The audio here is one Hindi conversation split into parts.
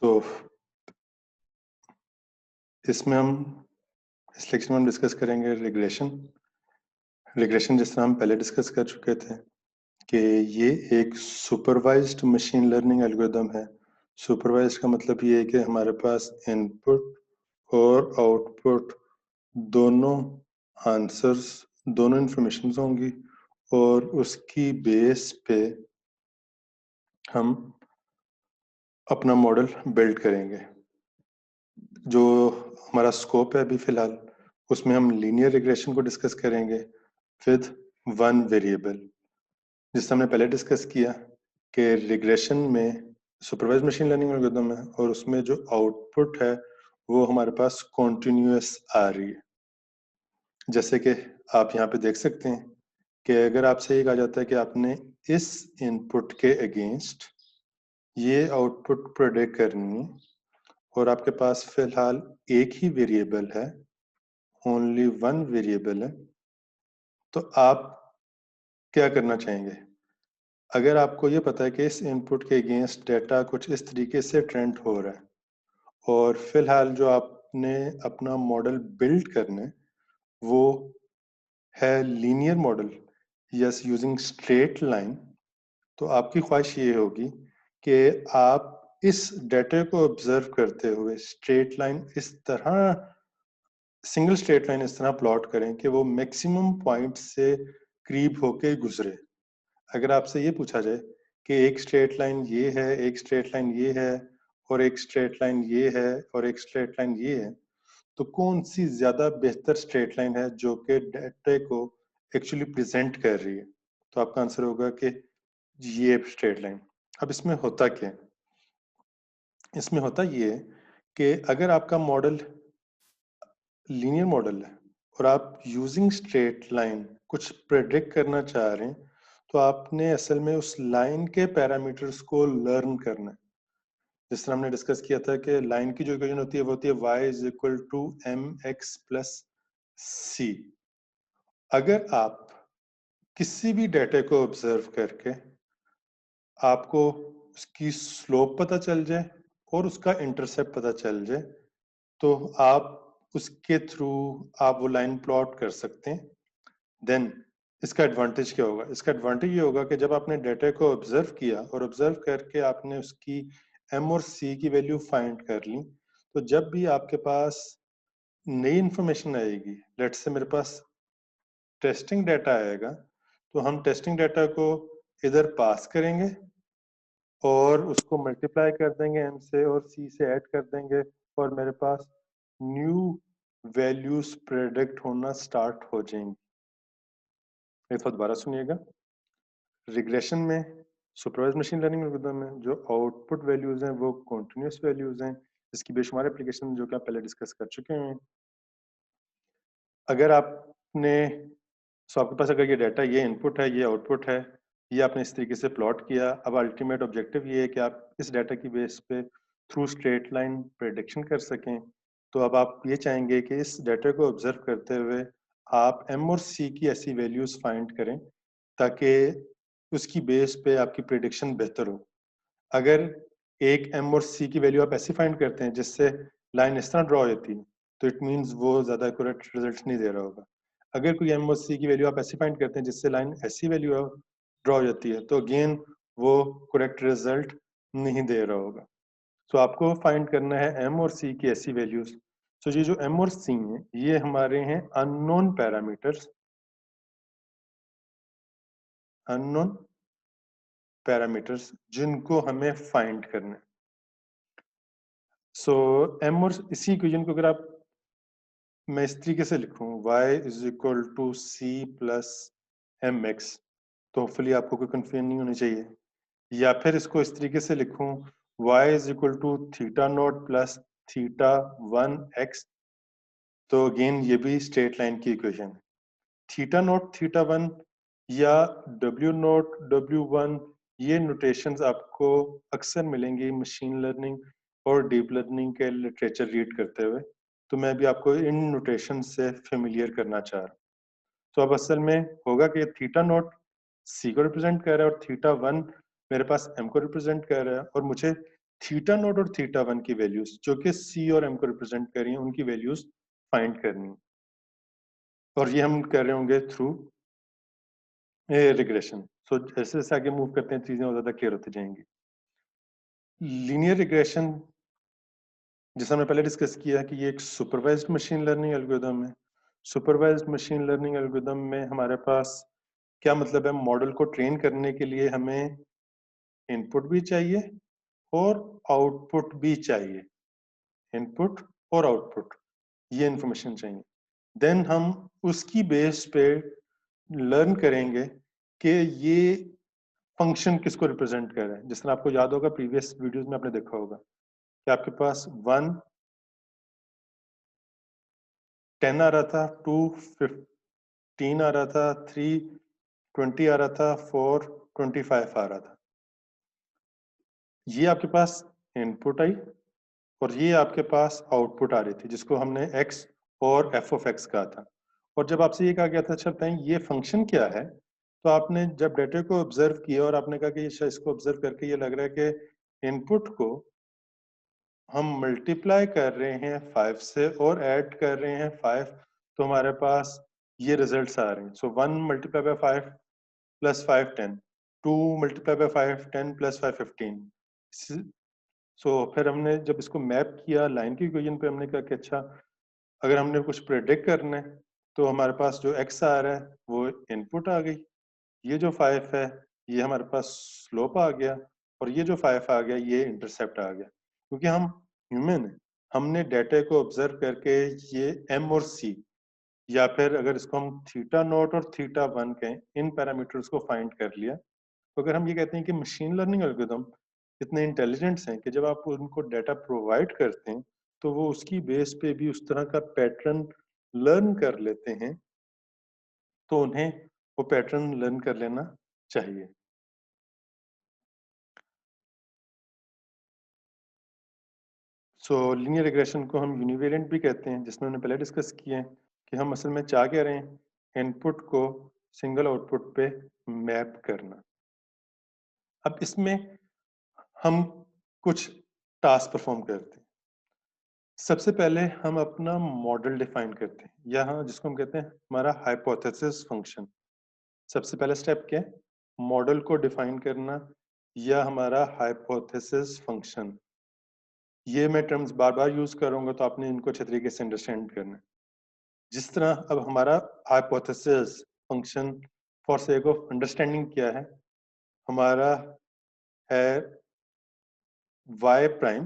तो इसमें हम इस लेक्चर में हम डिस्कस करेंगे रिग्रेशन जिस तरह हम पहले डिस्कस कर चुके थे कि ये एक सुपरवाइज्ड मशीन लर्निंग एल्गोरिदम है। सुपरवाइज्ड का मतलब ये है कि हमारे पास इनपुट और आउटपुट दोनों आंसर्स, दोनों इंफॉर्मेशन होंगी और उसकी बेस पे हम अपना मॉडल बिल्ड करेंगे। जो हमारा स्कोप है अभी फिलहाल, उसमें हम लीनियर रिग्रेशन को डिस्कस करेंगे विद वन वेरिएबल। जिससे हमने पहले डिस्कस किया कि रिग्रेशन में सुपरवाइज्ड मशीन लर्निंग एल्गोरिथम है और उसमें जो आउटपुट है वो हमारे पास कॉन्टिन्यूअस आ रही है। जैसे कि आप यहाँ पे देख सकते हैं कि अगर आपसे ये कहा जाता है कि आपने इस इनपुट के अगेंस्ट ये आउटपुट प्रेडिक्ट करनी है और आपके पास फिलहाल एक ही वेरिएबल है, ओनली वन वेरिएबल है, तो आप क्या करना चाहेंगे? अगर आपको ये पता है कि इस इनपुट के अगेंस्ट डेटा कुछ इस तरीके से ट्रेंड हो रहा है और फिलहाल जो आपने अपना मॉडल बिल्ड करना है वो है linear model, yes, using straight line, तो आपकी ख्वाहिश ये होगी कि आप इस डेटा को ऑब्जर्व करते हुए स्ट्रेट लाइन इस तरह, सिंगल स्ट्रेट लाइन इस तरह प्लॉट करें कि वो मैक्सिमम पॉइंट से करीब होके गुजरे। अगर आपसे ये पूछा जाए कि एक स्ट्रेट लाइन ये है, एक स्ट्रेट लाइन ये है और एक स्ट्रेट लाइन ये है और एक स्ट्रेट लाइन ये है, तो कौन सी ज्यादा बेहतर स्ट्रेट लाइन है जो कि डेटा को एक्चुअली प्रेजेंट कर रही है, तो आपका आंसर होगा कि ये स्ट्रेट लाइन। अब इसमें होता क्या है? इसमें होता ये है कि अगर आपका मॉडल लीनियर मॉडल है और आप यूजिंग स्ट्रेट लाइन कुछ प्रेडिक्ट करना चाह रहे हैं, तो आपने असल में उस लाइन के पैरामीटर्स को लर्न करना है। जिस तरह हमने डिस्कस किया था कि लाइन की जो इक्वेशन होती है वो होती है y is equal to m x plus c. अगर आप किसी भी डेटा को ऑब्जर्व करके आपको उसकी स्लोप पता चल जाए और उसका इंटरसेप्ट पता चल जाए, तो आप उसके थ्रू आप वो लाइन प्लॉट कर सकते हैं। देन इसका एडवांटेज क्या होगा? इसका एडवांटेज ये होगा कि जब आपने डेटा को ऑब्जर्व किया और ऑब्जर्व करके आपने उसकी एम और सी की वैल्यू फाइंड कर ली, तो जब भी आपके पास नई इंफॉर्मेशन आएगी, लेट्स से मेरे पास टेस्टिंग डाटा आएगा, तो हम टेस्टिंग डाटा को इधर पास करेंगे और उसको मल्टीप्लाई कर देंगे एम से और सी से ऐड कर देंगे और मेरे पास न्यू वैल्यूज प्रेडिक्ट होना स्टार्ट हो जाएंगी। एक बार दोबारा सुनिएगा। रिग्रेशन में सुपरवाइज्ड मशीन लर्निंग एल्गोरिथम में जो आउटपुट वैल्यूज हैं वो कॉन्टिन्यूस वैल्यूज हैं, इसकी बेशुमार एप्लीकेशन जो कि आप पहले डिस्कस कर चुके हैं। अगर आपने आपके पास अगर ये डाटा, ये इनपुट है, ये आउटपुट है, ये आपने इस तरीके से प्लॉट किया, अब अल्टीमेट ऑब्जेक्टिव ये है कि आप इस डाटा की बेस पे थ्रू स्ट्रेट लाइन प्रेडिक्शन कर सकें। तो अब आप ये चाहेंगे कि इस डाटा को ऑब्जर्व करते हुए आप एम और सी की ऐसी वैल्यूज फाइंड करें ताकि उसकी बेस पे आपकी प्रेडिक्शन बेहतर हो। अगर एक एम और सी की वैल्यू आप ऐसी फाइंड करते हैं जिससे लाइन इस तरह ड्रॉ होती है, तो इट मीन्स वो ज़्यादा एक्यूरेट रिजल्ट नहीं दे रहा होगा। अगर कोई एम और सी की वैल्यू आप ऐसी फाइंड करते हैं जिससे लाइन ऐसी वैल्यू ड्रॉ हो जाती है, तो अगेन वो करेक्ट रिजल्ट नहीं दे रहा होगा। तो आपको फाइंड करना है एम और सी की ऐसी वैल्यूज। तो ये जो एम और सी हैं ये हमारे हैं अननोन पैरामीटर्स, अननोन पैरामीटर्स जिनको हमें फाइंड करना है। सो एम और इसी इक्वेशन को अगर आप, मैं इस तरीके से लिखूं y is equal to c plus m x, तो होपफुली आपको कोई कंफ्यूजन नहीं होनी चाहिए। या फिर इसको इस तरीके से लिखूं y is equal to theta naught plus theta one x, तो अगेन ये भी स्ट्रेट लाइन की इक्वेशन है। थीटा नॉट थीटा वन या डब्ल्यू नॉट डब्ल्यू वन, ये नोटेशंस आपको अक्सर मिलेंगी मशीन लर्निंग और डीप लर्निंग के लिटरेचर रीड करते हुए, तो मैं भी आपको इन नोटेशन से फेमिलियर करना चाह रहा हूँ। तो अब असल में होगा कि थीटा नॉट सी को रिप्रेजेंट कर रहा है और थीटा वन मेरे पास एम को रिप्रेजेंट कर रहा है और मुझे थीटा नोट और थीटा वन की वैल्यूज जो कि सी और एम को रिप्रेजेंट कर रही हैं उनकी वैल्यूज फाइंड करनी है। और ये हम कर रहे होंगे थ्रू रिग्रेशन। सो जैसे जैसे आगे मूव करते हैं चीजें और ज्यादा क्लियर होती जाएंगी। लीनियर रिग्रेशन जैसा हमने पहले डिस्कस किया कि ये एक सुपरवाइज्ड मशीन लर्निंग एल्गोरिदम है। सुपरवाइज्ड मशीन लर्निंग एल्गोरिदम में हमारे पास क्या मतलब है, मॉडल को ट्रेन करने के लिए हमें इनपुट भी चाहिए और आउटपुट भी चाहिए। इनपुट और आउटपुट ये इंफॉर्मेशन चाहिए। देन हम उसकी बेस पे लर्न करेंगे कि ये फंक्शन किसको रिप्रेजेंट कर रहा है। जिस तरह आपको याद होगा प्रीवियस वीडियोस में आपने देखा होगा कि आपके पास 1 10 आ रहा था, 2 15 आ रहा था, 3 20 आ रहा था, 4 25 आ रहा था। ये आपके पास इनपुट आई और ये आपके पास आउटपुट आ रही थी जिसको हमने x और f ऑफ x कहा था। और जब आपसे ये कहा गया था अच्छा बताएं ये फंक्शन क्या है, तो आपने जब डेटा को ऑब्जर्व किया और आपने कहा कि इसको ऑब्जर्व करके ये लग रहा है कि इनपुट को हम मल्टीप्लाई कर रहे हैं 5 से और ऐड कर रहे हैं 5, तो हमारे पास ये रिजल्ट्स आ रहे हैं। सो 1 multiply by 5 plus 5 10, 2 multiply by 5 10 plus 5 15। फिर हमने जब इसको मैप किया लाइन की इक्वेशन पे, हमने कहा कि अच्छा अगर हमने कुछ प्रेडिक्ट करना है तो हमारे पास जो x आ रहा है वो इनपुट आ गई, ये जो 5 है ये हमारे पास स्लोप आ गया और ये जो 5 आ गया ये इंटरसेप्ट आ गया। क्योंकि हम ह्यूमन है, हमने डाटा को ऑब्जर्व करके ये m और c या फिर अगर इसको हम थीटा नॉट और थीटा वन कहें इन पैरामीटर्स को फाइंड कर लिया। तो अगर हम ये कहते हैं कि मशीन लर्निंग एल्गोरिदम इतने इंटेलिजेंट्स हैं कि जब आप उनको डाटा प्रोवाइड करते हैं तो वो उसकी बेस पे भी उस तरह का पैटर्न लर्न कर लेते हैं, तो उन्हें वो पैटर्न लर्न कर लेना चाहिए। सो लीनियर रिग्रेशन को हम यूनिवेरिएंट भी कहते हैं, जिसमें हमने पहले डिस्कस किए हैं कि हम असल में चाह कह रहे हैं इनपुट को सिंगल आउटपुट पे मैप करना। अब इसमें हम कुछ टास्क परफॉर्म करते हैं। सबसे पहले हम अपना मॉडल डिफाइन करते हैं, यहाँ जिसको हम कहते हैं हमारा हाइपोथेसिस फंक्शन। सबसे पहला स्टेप क्या है, मॉडल को डिफाइन करना या हमारा हाइपोथेसिस फंक्शन। ये मैं टर्म्स बार बार यूज करूंगा तो आपने इनको अच्छे तरीके से अंडरस्टैंड करना है। जिस तरह अब हमारा hypothesis function for sake of understanding क्या है, हमारा है y प्राइम,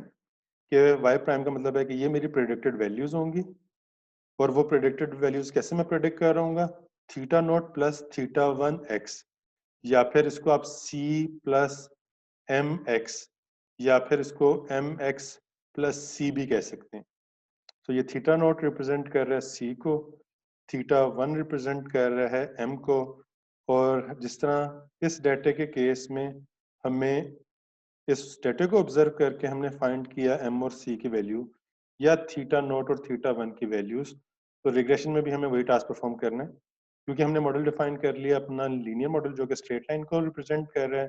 के y प्राइम का मतलब है कि ये मेरी प्रेडिक्टेड वैल्यूज होंगी और वो प्रेडिक्टेड वैल्यूज कैसे मैं प्रेडिक्ट कर रहा हूँ, theta naught plus theta one x, या फिर इसको आप c प्लस एम एक्स या फिर इसको एम एक्स प्लस सी भी कह सकते हैं। तो ये थीटा नॉट रिप्रेजेंट कर रहा है c को, थीटा वन रिप्रेजेंट कर रहा है m को। और जिस तरह इस डाटा के केस में हमें इस डाटा को ऑब्जर्व करके हमने फाइंड किया m और c की वैल्यू या थीटा नॉट और थीटा वन की वैल्यूज, तो रिग्रेशन में भी हमें वही टास्क परफॉर्म करना है। क्योंकि हमने मॉडल डिफाइन कर लिया अपना लीनियर मॉडल जो कि स्ट्रेट लाइन को रिप्रेजेंट कर रहा है,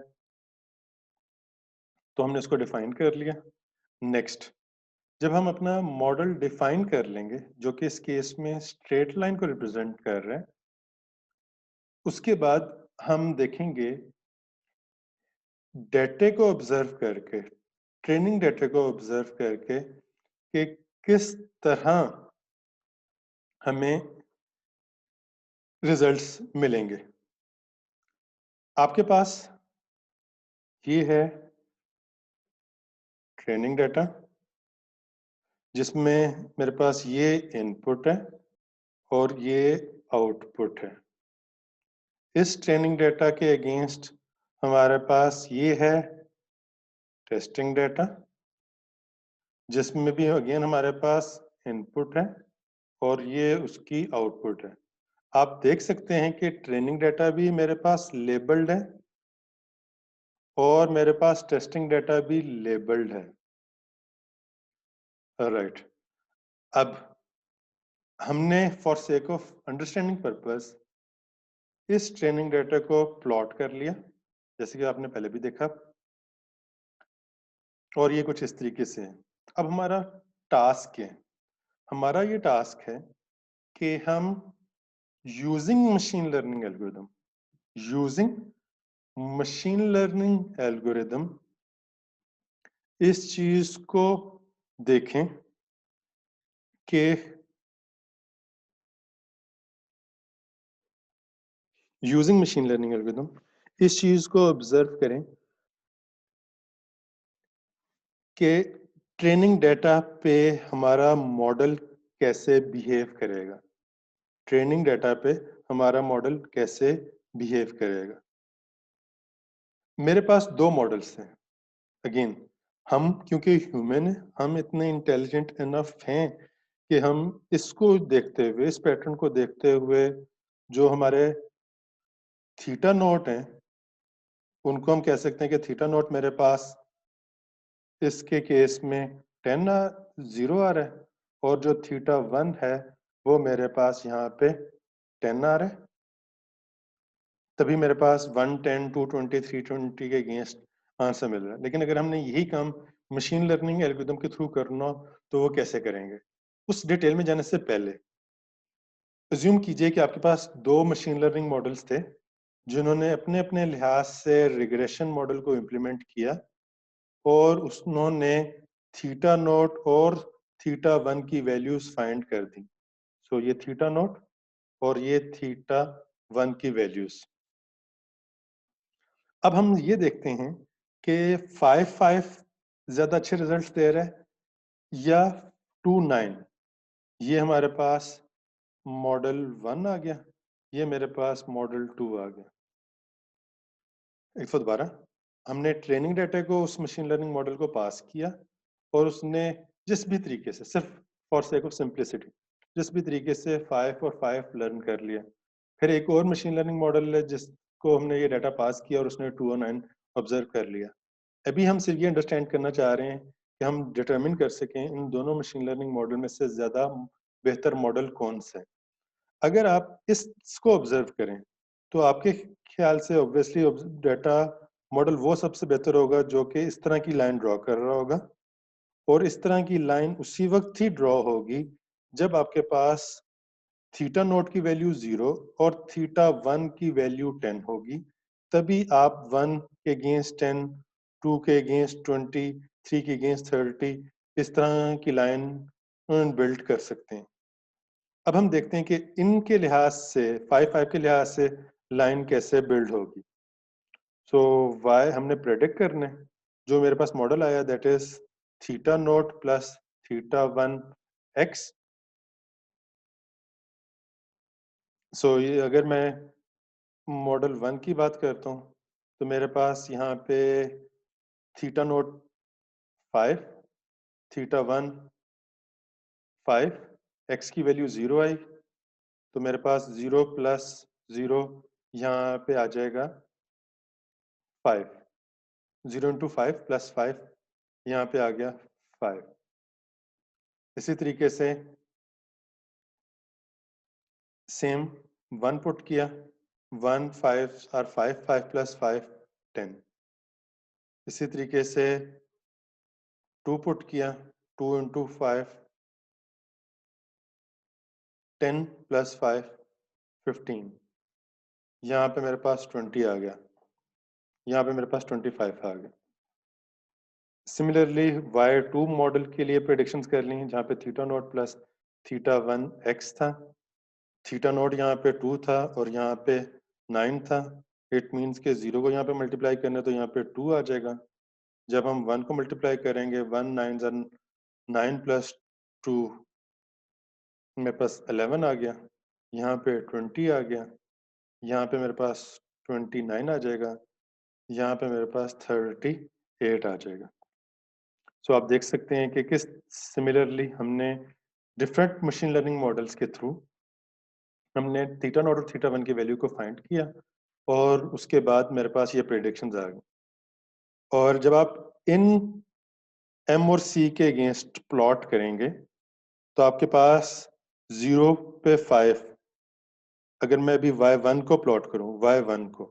तो हमने इसको डिफाइन कर लिया। नेक्स्ट, जब हम अपना मॉडल डिफाइन कर लेंगे जो कि इस केस में स्ट्रेट लाइन को रिप्रेजेंट कर रहा है, उसके बाद हम देखेंगे डेटा को ऑब्जर्व करके, ट्रेनिंग डेटा को ऑब्जर्व करके कि किस तरह हमें रिजल्ट्स मिलेंगे। आपके पास ये है ट्रेनिंग डाटा जिसमें मेरे पास ये इनपुट है और ये आउटपुट है। इस ट्रेनिंग डाटा के अगेंस्ट हमारे पास ये है टेस्टिंग डाटा जिसमें भी अगेन हमारे पास इनपुट है और ये उसकी आउटपुट है। आप देख सकते हैं कि ट्रेनिंग डाटा भी मेरे पास लेबल्ड है और मेरे पास टेस्टिंग डाटा भी लेबल्ड है। राइट, अब हमने for sake of understanding purpose इस ट्रेनिंग डाटा को प्लॉट कर लिया, जैसे कि आपने पहले भी देखा। और ये कुछ इस तरीके से है। अब हमारा टास्क क्या है? हमारा ये टास्क है कि हम यूजिंग मशीन लर्निंग एल्गोरिदम इस चीज को देखें कि यूजिंग मशीन लर्निंग एल्गोरिदम इस चीज को ऑब्जर्व करें कि ट्रेनिंग डेटा पे हमारा मॉडल कैसे बिहेव करेगा। ट्रेनिंग डेटा पे हमारा मॉडल कैसे बिहेव करेगा। मेरे पास दो मॉडल्स हैं। अगेन, हम क्योंकि ह्यूमन है, हम इतने इंटेलिजेंट इनफ हैं कि हम इसको देखते हुए, इस पैटर्न को देखते हुए, जो हमारे थीटा नोट हैं उनको हम कह सकते हैं कि थीटा नोट मेरे पास इसके केस में 0 आ रहा है, और जो थीटा 1 है वो मेरे पास यहाँ पे 10 आ रहा है। तभी मेरे पास 110, 220, 320 के अगेंस्ट आंसर मिल रहा है। लेकिन अगर हमने यही काम मशीन लर्निंग एल्गोरिथम के थ्रू करना हो तो वो कैसे करेंगे? उस डिटेल में जाने से पहले अज्यूम कीजिए कि आपके पास दो मशीन लर्निंग मॉडल्स थे जिन्होंने अपने अपने लिहाज से रिग्रेशन मॉडल को इम्प्लीमेंट किया, और उन्होंने थीटा नोट और थीटा 1 की वैल्यूज फाइंड कर दी। सो ये थीटा नोट और ये थीटा 1 की वैल्यूज। अब हम ये देखते हैं कि 5-5 ज्यादा अच्छे रिजल्ट्स दे रहा है या 2-9। ये हमारे पास मॉडल 1 आ गया, ये मेरे पास मॉडल 2 आ गया। 112 हमने ट्रेनिंग डाटा को उस मशीन लर्निंग मॉडल को पास किया, और उसने जिस भी तरीके से, सिर्फ फॉर सेक ऑफ सिंप्लिसिटी, जिस भी तरीके से 5 और 5 लर्न कर लिया। फिर एक और मशीन लर्निंग मॉडल है जिसको हमने ये डाटा पास किया और उसने 2 और 9 ऑब्जर्व कर लिया। अभी हम सिर्फ ये अंडरस्टैंड करना चाह रहे हैं कि हम डिटरमिन कर सकें इन दोनों मशीन लर्निंग मॉडल में से ज्यादा बेहतर मॉडल कौन सा है। अगर आप इसको ऑब्जर्व करें तो आपके ख्याल से ऑब्वियसली डाटा मॉडल वो सबसे बेहतर होगा जो कि इस तरह की लाइन ड्रॉ कर रहा होगा, और इस तरह की लाइन उसी वक्त ही ड्रॉ होगी जब आपके पास थीटा नोट की वैल्यू 0 और थीटा 1 की वैल्यू 10 होगी। तभी आप 1 के अगेंस्ट 10, 2 के अगेंस्ट 20, 3 के अगेंस्ट 30 इस तरह की लाइन बिल्ड कर सकते हैं। अब हम देखते हैं कि इनके लिहाज से 5-5 के लिहाज से लाइन कैसे बिल्ड होगी। सो y हमने प्रेडिक्ट करना है। जो मेरे पास मॉडल आया that is theta naught plus theta 1 x. So ये अगर मैं मॉडल 1 की बात करता हूँ तो मेरे पास यहाँ पे थीटा नोट 5, थीटा 1 5, एक्स की वैल्यू 0 आई, तो मेरे पास 0 प्लस 0 यहाँ पे आ जाएगा 5। 0 इंटू 5 प्लस 5 यहाँ पे आ गया 5। इसी तरीके से सेम 1 पुट किया, 1 5 और 5 5 प्लस 5 10। इसी तरीके से 2 पुट किया, 2 इंटू 5 10 प्लस 5 15। यहाँ पे मेरे पास 20 आ गया, यहाँ पे मेरे पास 25 आ गया। सिमिलरली y2 मॉडल के लिए प्रेडिक्शंस कर ली जहाँ पे theta naught plus theta 1 x था, थीटा नोट यहाँ पे 2 था और यहाँ पे 9 था। इट मीन्स के 0 को यहाँ पे मल्टीप्लाई करना है तो यहाँ पे 2 आ जाएगा। जब हम 1 को मल्टीप्लाई करेंगे 1 9 9 प्लस 2 मेरे पास 11 आ गया, यहाँ पे 20 आ गया, यहाँ पे मेरे पास 29 आ जाएगा, यहाँ पे मेरे पास 38 आ जाएगा। सो आप देख सकते हैं कि किस सिमिलरली हमने डिफरेंट मशीन लर्निंग मॉडल्स के थ्रू हमने थीटा नॉट और थीटा 1 की वैल्यू को फाइंड किया, और उसके बाद मेरे पास ये प्रेडिक्शंस आ गई। और जब आप इन एम और सी के अगेंस्ट प्लॉट करेंगे तो आपके पास 0 पे 5, अगर मैं अभी y1 को प्लॉट करूं, y1 को,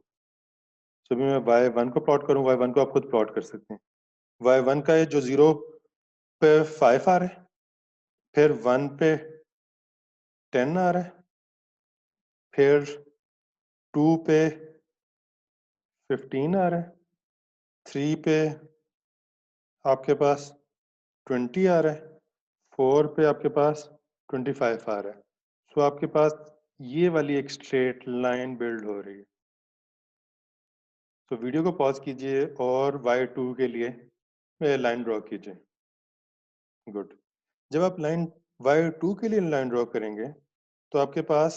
तो भी मैं y1 को प्लॉट करूं, y1 को आप खुद प्लॉट कर सकते हैं। y1 का है जो 0 पे 5 आ रहा है, फिर 1 पे 10 आ रहा है, फिर 2 पे 15 आ रहा है, 3 पे आपके पास 20 आ रहा है, 4 पे आपके पास 25 आ रहा है। सो आपके पास ये वाली एक स्ट्रेट लाइन बिल्ड हो रही है। तो वीडियो को पॉज कीजिए और y2 के लिए लाइन ड्रॉ कीजिए। गुड। जब आप लाइन y2 के लिए लाइन ड्रॉ करेंगे तो आपके पास,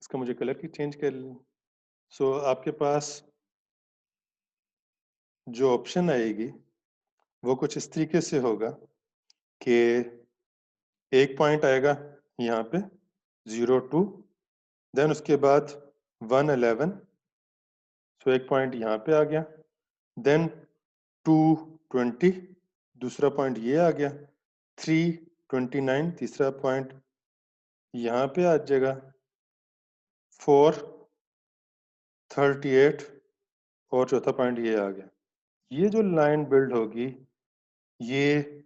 इसका मुझे कलर की चेंज कर लें। सो आपके पास जो ऑप्शन आएगी वो कुछ इस तरीके से होगा कि एक पॉइंट आएगा यहाँ पे 0 2, देन उसके बाद 1 11, सो एक पॉइंट यहाँ पे आ गया, देन 2 20, दूसरा पॉइंट ये आ गया, 3 29, तीसरा पॉइंट यहाँ पे आ जाएगा, 4 38 और चौथा पॉइंट ये आ गया। ये जो लाइन बिल्ड होगी ये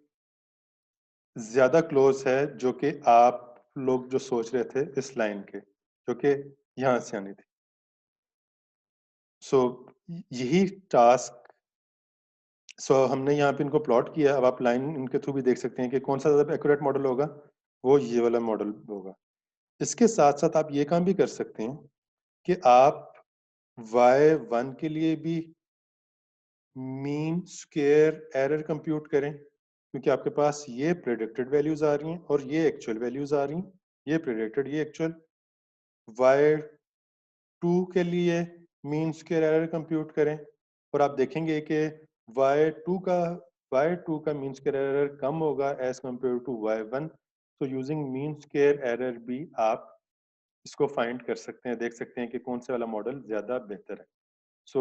ज्यादा क्लोज है जो कि आप लोग जो सोच रहे थे इस लाइन के, जो कि यहाँ से आनी थी। सो यही टास्क, हमने यहाँ पे इनको प्लॉट किया। अब आप लाइन इनके थ्रू भी देख सकते हैं कि कौन सा ज्यादा एक्यूरेट मॉडल होगा, वो ये वाला मॉडल होगा। इसके साथ साथ आप ये काम भी कर सकते हैं कि आप y1 के लिए भी मीन स्क्वायर एरर कंप्यूट करें, क्योंकि आपके पास ये प्रेडिक्टेड वैल्यूज आ रही हैं और ये एक्चुअल वैल्यूज आ रही हैं, ये प्रेडिक्टेड ये एक्चुअल। y2 के लिए मीन स्क्वायर एरर कंप्यूट करें और आप देखेंगे कि y2 का मीन स्क्वायर एरर कम होगा एज कंपेयर टू y1। तो यूजिंग मीन स्क्वायर एरर भी आप इसको फाइंड कर सकते हैं, देख सकते हैं कि कौन से वाला मॉडल ज्यादा बेहतर है। सो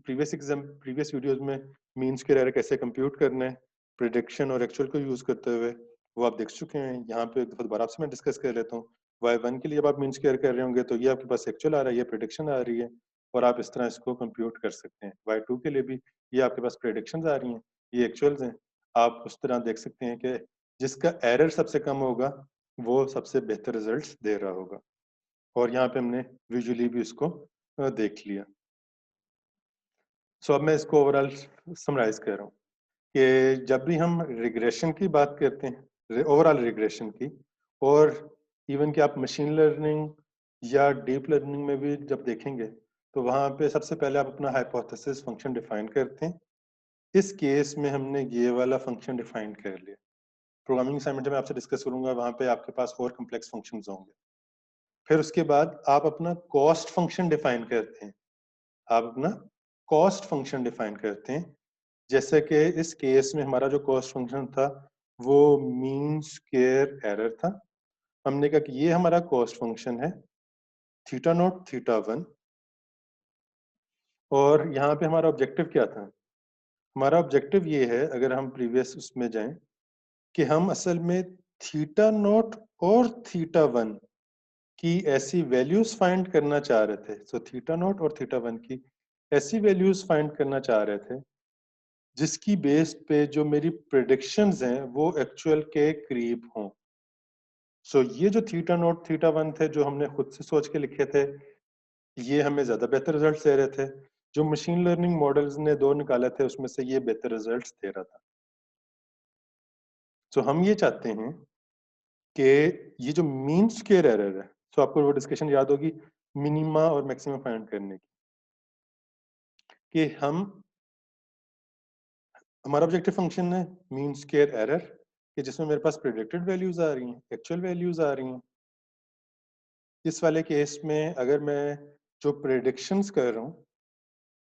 प्रीवियस वीडियोस में मीन स्क्वायर एरर कैसे कंप्यूट करना है प्रिडिक्शन और एक्चुअल को यूज करते हुए, वो आप देख चुके हैं। यहाँ पे एक दफा दोबारा आपसे मैं डिस्कस कर लेता हूँ। y1 के लिए जब आप मीन स्क्वायर कर रहे होंगे तो ये आपके पास एक्चुअल आ रहा है, ये प्रिडिक्शन आ रही है और आप इस तरह इसको कंप्यूट कर सकते हैं। y2 के लिए भी ये आपके पास प्रिडिक्शंस आ रही हैं, ये एक्चुअल्स हैं। आप उस तरह देख सकते हैं कि जिसका एरर सबसे कम होगा वो सबसे बेहतर रिजल्ट्स दे रहा होगा। और यहाँ पे हमने विजुअली भी इसको देख लिया। अब मैं इसको ओवरऑल समराइज कर रहा हूँ कि जब भी हम रिग्रेशन की बात करते हैं, ओवरऑल रिग्रेशन की, और इवन कि आप मशीन लर्निंग या डीप लर्निंग में भी जब देखेंगे तो वहाँ पे सबसे पहले आप अपना हाइपोथेसिस फंक्शन डिफाइन करते हैं। इस केस में हमने ये वाला फंक्शन डिफाइन कर लिया। प्रोग्रामिंग असाइनमेंट जब मैं आपसे डिस्कस करूंगा वहाँ पे आपके पास और कम्प्लेक्स फंक्शंस होंगे। फिर उसके बाद आप अपना कॉस्ट फंक्शन डिफाइन करते हैं, आप अपना कॉस्ट फंक्शन डिफाइन करते हैं। जैसे कि इस केस में हमारा जो कॉस्ट फंक्शन था वो मीन स्क्वायर एरर था। हमने कहा कि ये हमारा कॉस्ट फंक्शन है थीटा नॉट थीटा 1, और यहाँ पे हमारा ऑब्जेक्टिव क्या था? हमारा ऑब्जेक्टिव ये है, अगर हम प्रीवियस उसमें जाएं, कि हम असल में थीटा नॉट और थीटा 1 की ऐसी वैल्यूज फाइंड करना चाह रहे थे। सो थीटा नॉट और थीटा 1 की ऐसी वैल्यूज फाइंड करना चाह रहे थे जिसकी बेस पे जो मेरी प्रेडिक्शंस हैं वो एक्चुअल के करीब हों। ये जो थीटा नॉट थीटा 1 थे जो हमने खुद से सोच के लिखे थे, ये हमें ज्यादा बेहतर रिजल्ट दे रहे थे। जो मशीन लर्निंग मॉडल्स ने दो निकाले थे उसमें से ये बेहतर रिजल्ट्स दे रहा था। हम ये चाहते हैं कि ये जो मीन स्क्वायर एरर है, आपको वो डिस्कशन याद होगी मिनिमा और मैक्सिमा फाइंड करने की, कि हमारा ऑब्जेक्टिव फंक्शन है मीन स्क्वायर एरर, कि जिसमें मेरे पास प्रेडिक्टेड वैल्यूज आ रही हैं, एक्चुअल वैल्यूज आ रही हैं। इस वाले केस में अगर मैं जो प्रेडिक्शंस कर रहा हूँ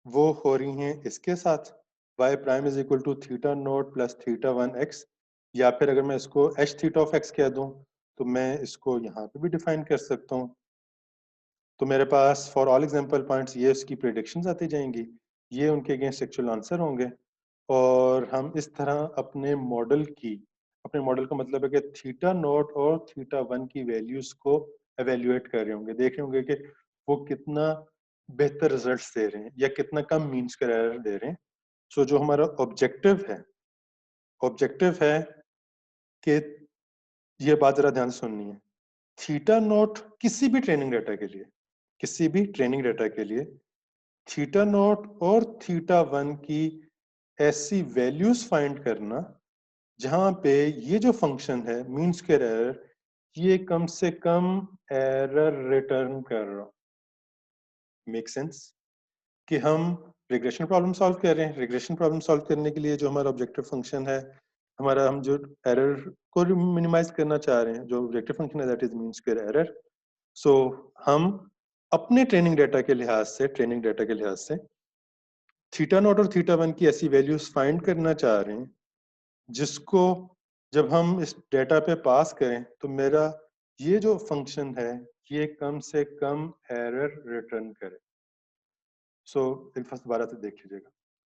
वो हो रही हैं इसके साथ y prime is equal to theta naught plus theta 1x, या फिर अगर मैं इसको h थीटा ऑफ x कह दूं तो मैं इसको यहाँ पे भी डिफाइन कर सकता हूँ। तो मेरे पास फॉर ऑल एग्जांपल पॉइंट्स ये उसकी प्रेडिक्शंस आती जाएंगी, ये उनके अगेंस्ट एक्चुअल आंसर होंगे, और हम इस तरह अपने मॉडल का मतलब है कि थीटा नोट और थीटा 1 की वैल्यूज को एवेल्युएट कर रहे होंगे, देख रहे होंगे कि वो कितना बेहतर रिजल्ट्स दे रहे हैं या कितना कम मीन स्क्वायर एरर दे रहे हैं। सो जो हमारा ऑब्जेक्टिव है कि ये बात जरा ध्यान से सुननी है। थीटा नॉट किसी भी ट्रेनिंग डेटा के लिए थीटा नॉट और थीटा वन की ऐसी वैल्यूज फाइंड करना जहां पे ये जो फंक्शन है मीन स्क्वायर एरर, ये कम से कम एरर रिटर्न कर रहा हो। मेक सेंस कि हम रिग्रेशन प्रॉब्लम सॉल्व कर रहे हैं। रिग्रेशन प्रॉब्लम सॉल्व करने के लिए जो हमारा ऑब्जेक्टिव फंक्शन है, हमारा हम जो एरर को मिनिमाइज करना चाह रहे हैं, जो ऑब्जेक्टिव फंक्शन है that is mean square error. So हम अपने ट्रेनिंग डेटा के लिहाज से थीटा नॉट और थीटा वन की ऐसी वैल्यूज फाइंड करना चाह रहे हैं जिसको जब हम इस डेटा पे पास करें तो मेरा ये जो फंक्शन है ये कम से कम एरर रिटर्न करे। सो एक फर्स्ट दोबारा से देख लीजिएगा।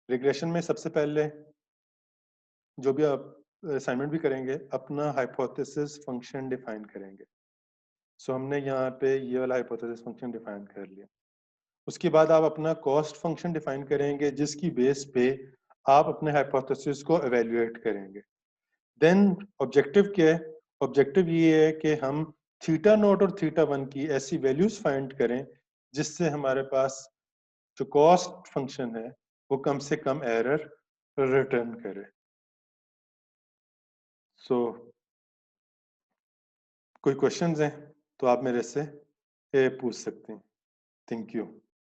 रिग्रेशन में सबसे पहले जो भी आप असाइनमेंट भी करेंगे, अपना हाइपोथेसिस फंक्शन डिफाइन करेंगे। सो हमने यहाँ पे ये वाला हाइपोथेसिस फंक्शन डिफाइन कर लिया। उसके बाद आप अपना कॉस्ट फंक्शन डिफाइन करेंगे जिसकी बेस पे आप अपने हाइपोथेसिस को एवेल्युएट करेंगे। देन ऑब्जेक्टिव क्या है? ऑब्जेक्टिव ये है कि हम थीटा नॉट और थीटा वन की ऐसी वैल्यूज फाइंड करें जिससे हमारे पास जो कॉस्ट फंक्शन है वो कम से कम एरर रिटर्न करे। सो कोई क्वेश्चंस हैं तो आप मेरे से पूछ सकते हैं। Thank you.